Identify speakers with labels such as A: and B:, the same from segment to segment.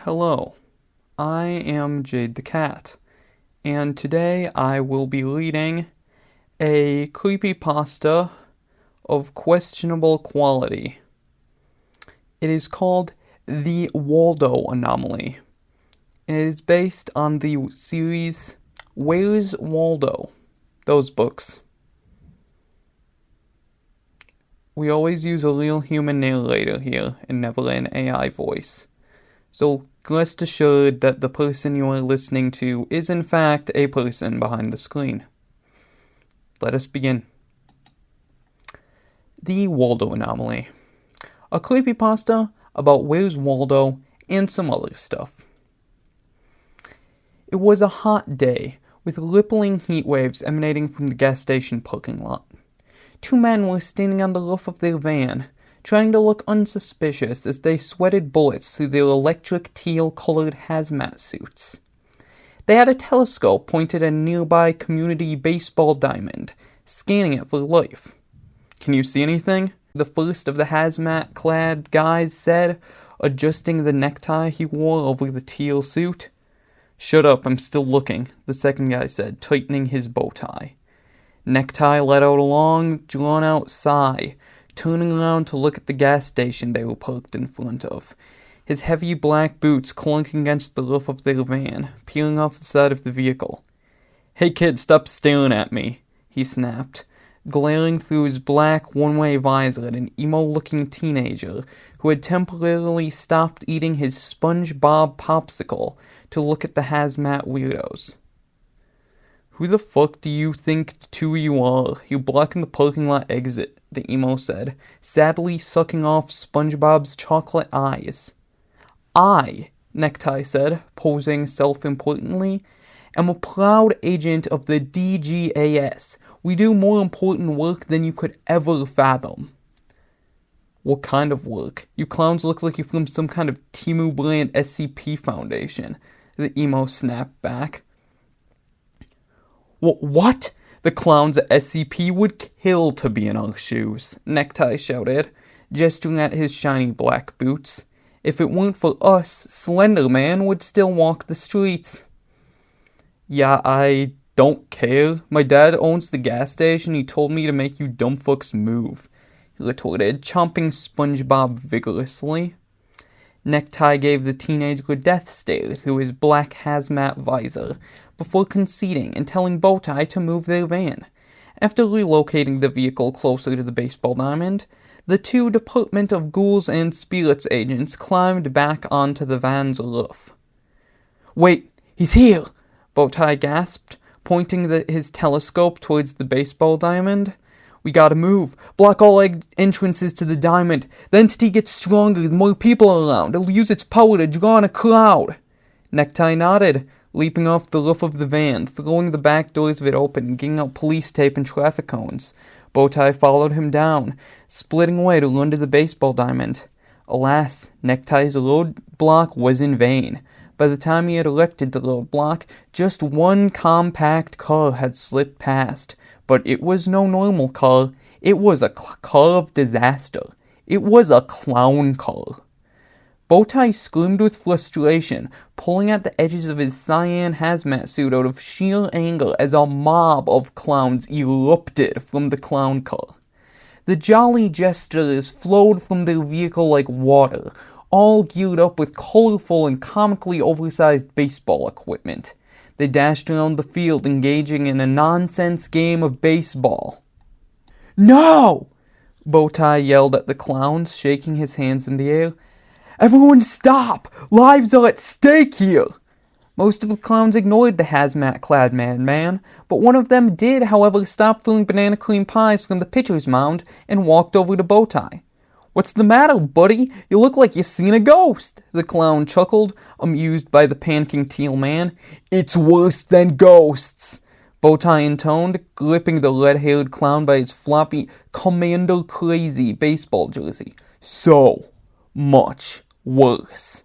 A: Hello, I am Jade the Cat, and today I will be reading a creepypasta of questionable quality. It is called the Waldo anomaly. It is based on the series Where's Waldo? Those books. We always use a real human narrator here and never an AI voice. So rest assured that the person you are listening to is in fact a person behind the screen. Let us begin. The Waldo Anomaly. A creepypasta about Where's Waldo and some other stuff. It was a hot day, with rippling heat waves emanating from the gas station parking lot. Two men were standing on the roof of their van, trying to look unsuspicious as they sweated bullets through their electric teal-colored hazmat suits. They had a telescope pointed at a nearby community baseball diamond, scanning it for life. "Can you see anything?" the first of the hazmat-clad guys said, adjusting the necktie he wore over the teal suit. "Shut up, I'm still looking," the second guy said, tightening his bow tie. Necktie let out a long, drawn-out sigh, turning around to look at the gas station they were parked in front of, his heavy black boots clunking against the roof of their van, peeling off the side of the vehicle. "Hey kid, stop staring at me," he snapped, glaring through his black one-way visor at an emo-looking teenager who had temporarily stopped eating his SpongeBob popsicle to look at the hazmat weirdos. "Who the fuck do you think two of you are? You're blocking the parking lot exit," the emo said, sadly sucking off SpongeBob's chocolate eyes. "I," Necktie said, posing self-importantly, "am a proud agent of the DGAS. We do more important work than you could ever fathom." "What kind of work? You clowns look like you're from some kind of Timu brand SCP foundation," the emo snapped back. "What? The clowns at SCP would kill to be in our shoes," Necktie shouted, gesturing at his shiny black boots. "If it weren't for us, Slender Man would still walk the streets." "Yeah, I don't care. My dad owns the gas station. He told me to make you dumb fucks move," he retorted, chomping SpongeBob vigorously. Necktie gave the teenager a death stare through his black hazmat visor, before conceding and telling Bowtie to move their van. After relocating the vehicle closer to the baseball diamond, the two Department of Ghouls and Spirits agents climbed back onto the van's roof. "Wait, he's here!" Bowtie gasped, pointing his telescope towards the baseball diamond. "We gotta move. Block all entrances to the diamond. The entity gets stronger the more people are around. It'll use its power to draw in a crowd." Necktie nodded, leaping off the roof of the van, throwing the back doors of it open and getting out police tape and traffic cones. Bowtie followed him down, splitting away to run to the baseball diamond. Alas, Necktie's roadblock was in vain. By the time he had erected the roadblock, just one compact car had slipped past. But it was no normal car. It was a car of disaster. It was a clown car. Bowtie screamed with frustration, pulling at the edges of his cyan hazmat suit out of sheer anger as a mob of clowns erupted from the clown car. The jolly jesters flowed from their vehicle like water, all geared up with colorful and comically oversized baseball equipment. They dashed around the field, engaging in a nonsense game of baseball. "No!" Bowtie yelled at the clowns, shaking his hands in the air. "Everyone stop! Lives are at stake here!" Most of the clowns ignored the hazmat-clad madman, but one of them did, however, stop throwing banana cream pies from the pitcher's mound and walked over to Bowtie. "What's the matter, buddy? You look like you seen a ghost," the clown chuckled, amused by the panicking teal man. "It's worse than ghosts," Bowtie intoned, gripping the red-haired clown by his floppy Commander Crazy baseball jersey. "So much worse."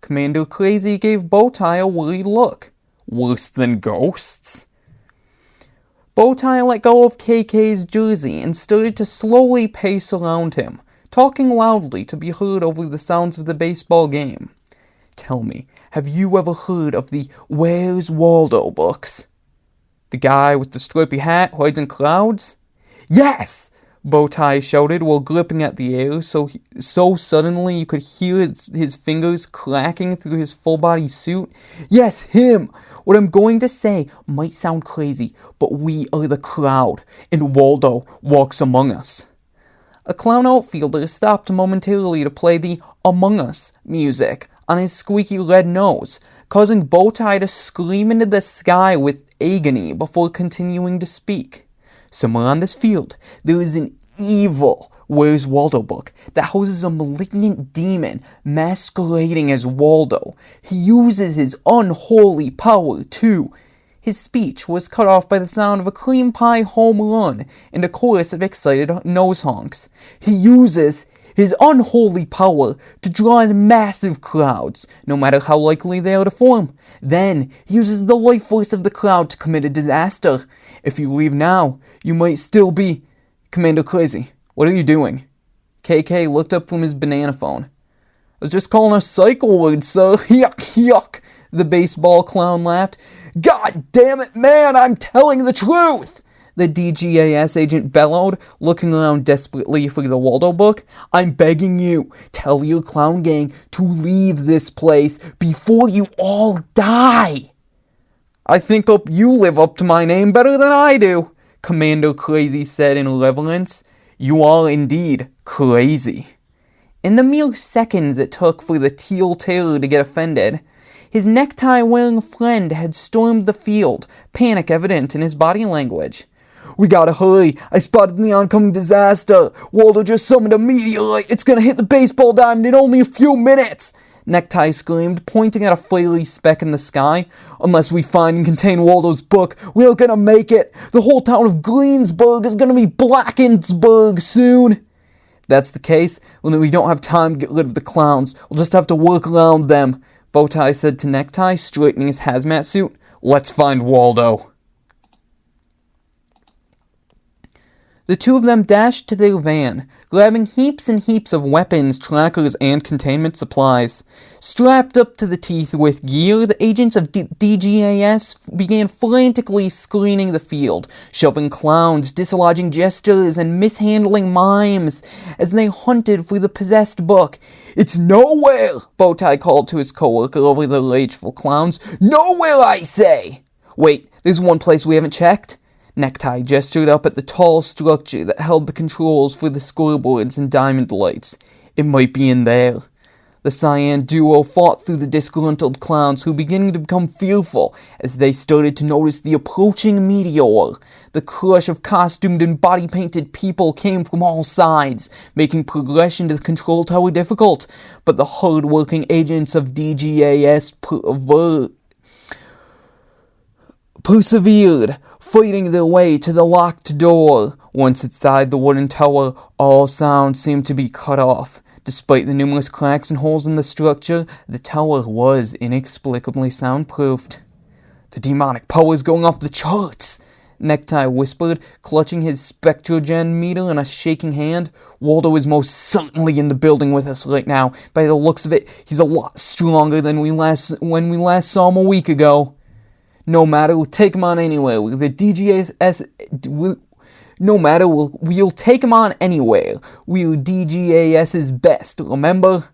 A: Commander Crazy gave Bowtie a worried look. "Worse than ghosts?" Bowtie let go of KK's jersey and started to slowly pace around him, talking loudly to be heard over the sounds of the baseball game. Tell me, have you ever heard of the Where's Waldo books? The guy with the stripy hat who hides in clouds? Yes! Bowtie shouted while gripping at the air so suddenly you could hear his fingers cracking through his full-body suit. Yes, him! What I'm going to say might sound crazy, but we are the crowd, and Waldo walks among us. A clown outfielder stopped momentarily to play the Among Us music on his squeaky red nose, causing Bowtie to scream into the sky with agony before continuing to speak. Somewhere on this field, there is an evil Where's Waldo book that houses a malignant demon masquerading as Waldo. He uses his unholy power, too. His speech was cut off by the sound of a cream pie home run and a chorus of excited nose honks. He uses his unholy power to draw in massive crowds, no matter how likely they are to form. Then, he uses the life force of the crowd to commit a disaster. If you leave now, you might still be Commander Crazy. What are you doing? KK looked up from his banana phone. I was just calling a cycle word, sir. Yuck, yuck. The baseball clown laughed. God damn it, man, I'm telling the truth! The DGAS agent bellowed, looking around desperately for the Waldo book. I'm begging you, tell your clown gang to leave this place before you all die. I think you live up to my name better than I do, Commander Crazy said in reverence. You are indeed crazy. In the mere seconds it took for the teal tailor to get offended, his necktie-wearing friend had stormed the field, panic evident in his body language. We gotta hurry. I spotted the oncoming disaster. Waldo just summoned a meteorite. It's gonna hit the baseball diamond in only a few minutes. Necktie screamed, pointing at a fiery speck in the sky. Unless we find and contain Waldo's book, we aren't gonna make it. The whole town of Greensburg is gonna be Blackensburg soon. If that's the case, then we don't have time to get rid of the clowns. We'll just have to work around them. Bowtie said to Necktie, straightening his hazmat suit. Let's find Waldo. The two of them dashed to their van, grabbing heaps and heaps of weapons, trackers, and containment supplies. Strapped up to the teeth with gear, the agents of DGAS began frantically screening the field, shoving clowns, dislodging jesters, and mishandling mimes as they hunted for the possessed book. It's nowhere, Bowtie called to his coworker over the rageful clowns. Nowhere, I say! Wait, there's one place we haven't checked. Necktie gestured up at the tall structure that held the controls for the scoreboards and diamond lights. It might be in there. The cyan duo fought through the disgruntled clowns who began to become fearful as they started to notice the approaching meteor. The crush of costumed and body-painted people came from all sides, making progression to the control tower difficult. But the hard-working agents of DGAS persevered, fighting their way to the locked door. Once inside the wooden tower, all sound seemed to be cut off. Despite the numerous cracks and holes in the structure, the tower was inexplicably soundproofed. The demonic power is going off the charts, Necktie whispered, clutching his spectrogen meter in a shaking hand. Waldo is most certainly in the building with us right now. By the looks of it, he's a lot stronger than when we last saw him a week ago. No matter, we'll take him on anywhere. The DGAS... No matter, we'll take him on anywhere. We're DGAS's best, remember?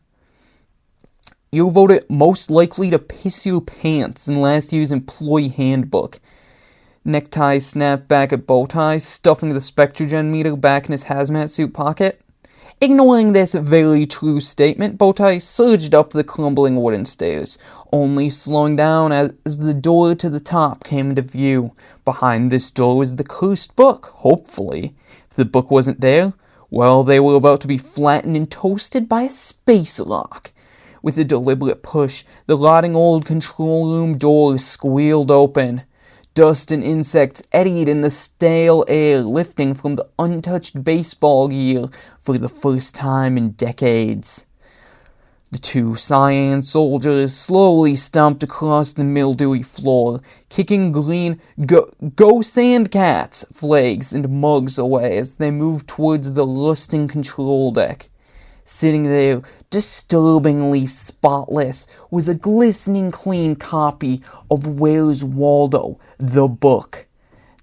A: You voted most likely to piss your pants in last year's employee handbook. Necktie snapped back at Bowtie, stuffing the spectrogen meter back in his hazmat suit pocket. Ignoring this very true statement, Bowtie surged up the crumbling wooden stairs, only slowing down as the door to the top came into view. Behind this door was the cursed book, hopefully. If the book wasn't there, well, they were about to be flattened and toasted by a space rock. With a deliberate push, the rotting old control room door squealed open. Dust and insects eddied in the stale air, lifting from the untouched baseball gear for the first time in decades. The two cyan soldiers slowly stomped across the mildewy floor, kicking green Go Sandcats flags and mugs away as they moved towards the rusting control deck. Sitting there, disturbingly spotless, was a glistening clean copy of Where's Waldo, the book.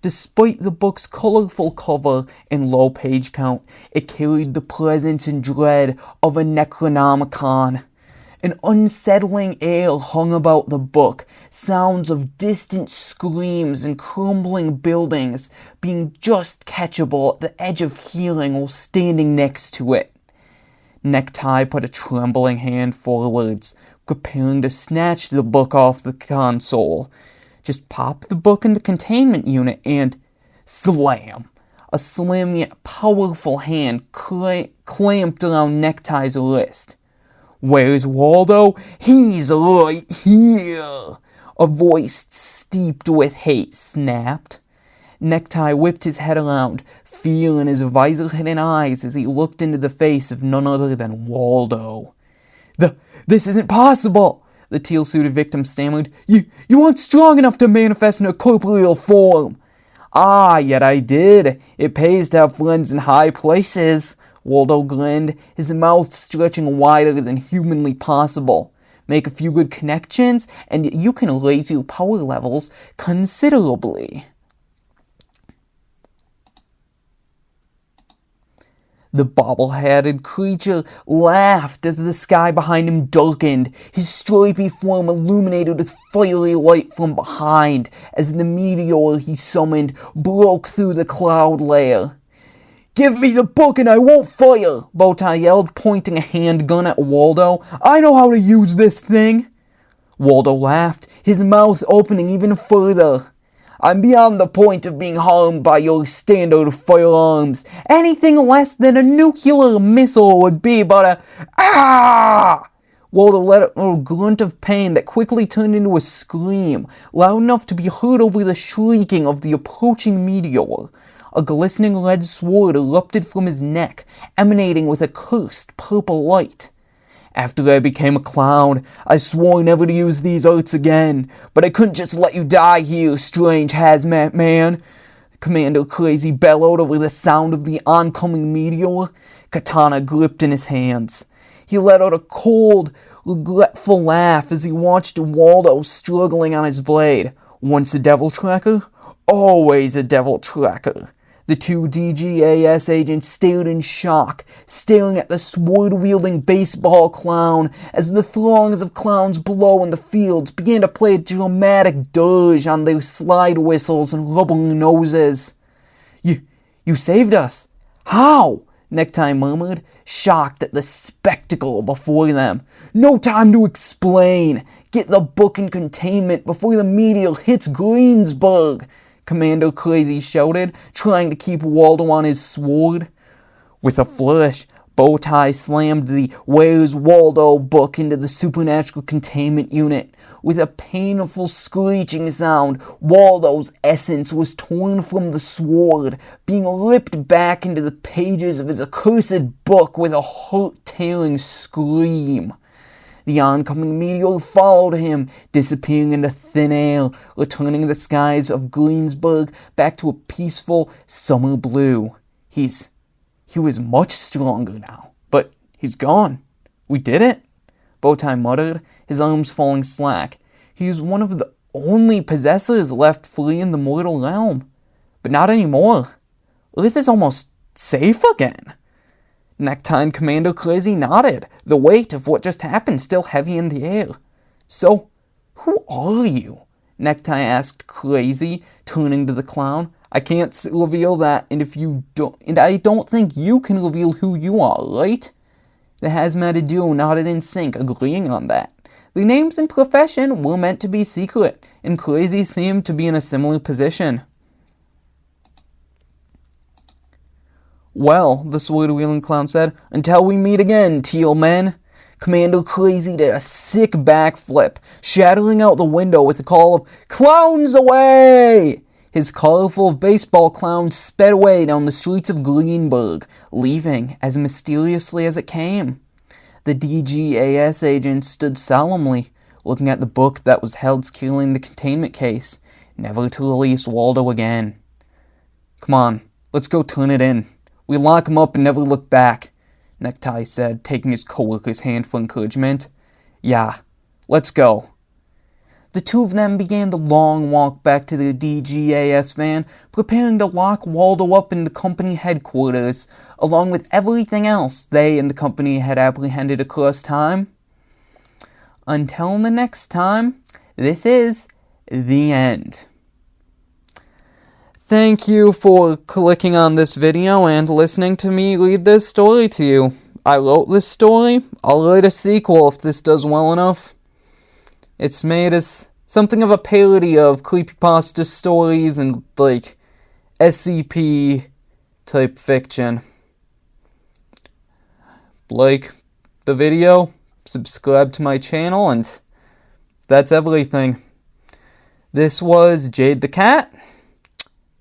A: Despite the book's colorful cover and low page count, it carried the presence and dread of a Necronomicon. An unsettling air hung about the book, sounds of distant screams and crumbling buildings being just catchable at the edge of hearing while standing next to it. Necktie put a trembling hand forwards, preparing to snatch the book off the console. Just pop the book in the containment unit and slam! A slim yet powerful hand clamped around Necktie's wrist. Where's Waldo? He's right here! A voice steeped with hate snapped. Necktie whipped his head around, feeling his visor-hidden eyes as he looked into the face of none other than Waldo. This isn't possible! The teal-suited victim stammered. You aren't strong enough to manifest in a corporeal form! Ah, yet I did. It pays to have friends in high places. Waldo grinned, his mouth stretching wider than humanly possible. Make a few good connections, and you can raise your power levels considerably. The bobble-headed creature laughed as the sky behind him darkened, his stripy form illuminated with fiery light from behind as the meteor he summoned broke through the cloud layer. "Give me the book and I won't fire!" Bowtie yelled, pointing a handgun at Waldo. "I know how to use this thing!" Waldo laughed, his mouth opening even further. "I'm beyond the point of being harmed by your standard firearms. Anything less than a nuclear missile would be but a... Ah!" Waldo let out a grunt of pain that quickly turned into a scream, loud enough to be heard over the shrieking of the approaching meteor. A glistening red sword erupted from his neck, emanating with a cursed purple light. "After I became a clown, I swore never to use these arts again, but I couldn't just let you die here, strange hazmat man," Commander Crazy bellowed over the sound of the oncoming meteor, katana gripped in his hands. He let out a cold, regretful laugh as he watched Waldo struggling on his blade. Once a devil tracker, always a devil tracker. The two DGAS agents stared in shock, staring at the sword-wielding baseball clown as the throngs of clowns below in the fields began to play a dramatic dirge on their slide whistles and rubbling noses. You saved us! How?" Necktie murmured, shocked at the spectacle before them. "No time to explain! Get the book in containment before the meteor hits Greensburg!" Commander Crazy shouted, trying to keep Waldo on his sword. With a flourish, Bowtie slammed the Where's Waldo book into the supernatural containment unit. With a painful screeching sound, Waldo's essence was torn from the sword, being ripped back into the pages of his accursed book with a heart-tearing scream. The oncoming meteor followed him, disappearing into thin air, returning the skies of Greensburg back to a peaceful summer blue. He was much stronger now, but he's gone. We did it, Bowtie muttered, his arms falling slack. He was one of the only possessors left free in the mortal realm. But not anymore. Earth is almost safe again. Necktie and Commander Crazy nodded, the weight of what just happened still heavy in the air. "So, who are you?" Necktie asked Crazy, turning to the clown. "I can't reveal that, and I don't think you can reveal who you are, right?" The hazmated duo nodded in sync, agreeing on that. The names and profession were meant to be secret, and Crazy seemed to be in a similar position. "Well," the sword-wielding clown said, "until we meet again, teal men." Commander Crazy did a sick backflip, shattering out the window with a call of, "Clowns away!" His colorful baseball clown sped away down the streets of Greenburg, leaving as mysteriously as it came. The DGAS agent stood solemnly, looking at the book that was held securely in the containment case, never to release Waldo again. "Come on, let's go turn it in. We lock him up and never look back." Necktie said, taking his coworker's hand for encouragement. Yeah, let's go. The two of them began the long walk back to the DGAS van, preparing to lock Waldo up in the company headquarters, along with everything else they and the company had apprehended across time. Until the next time, this is the end. Thank you for clicking on this video and listening to me read this story to you. I wrote this story. I'll write a sequel if this does well enough. It's made as something of a parody of creepypasta stories and, SCP type fiction. Like the video, subscribe to my channel, and that's everything. This was Jade the Cat,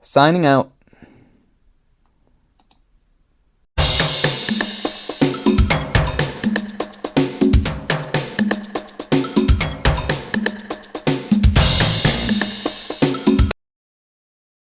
A: signing out.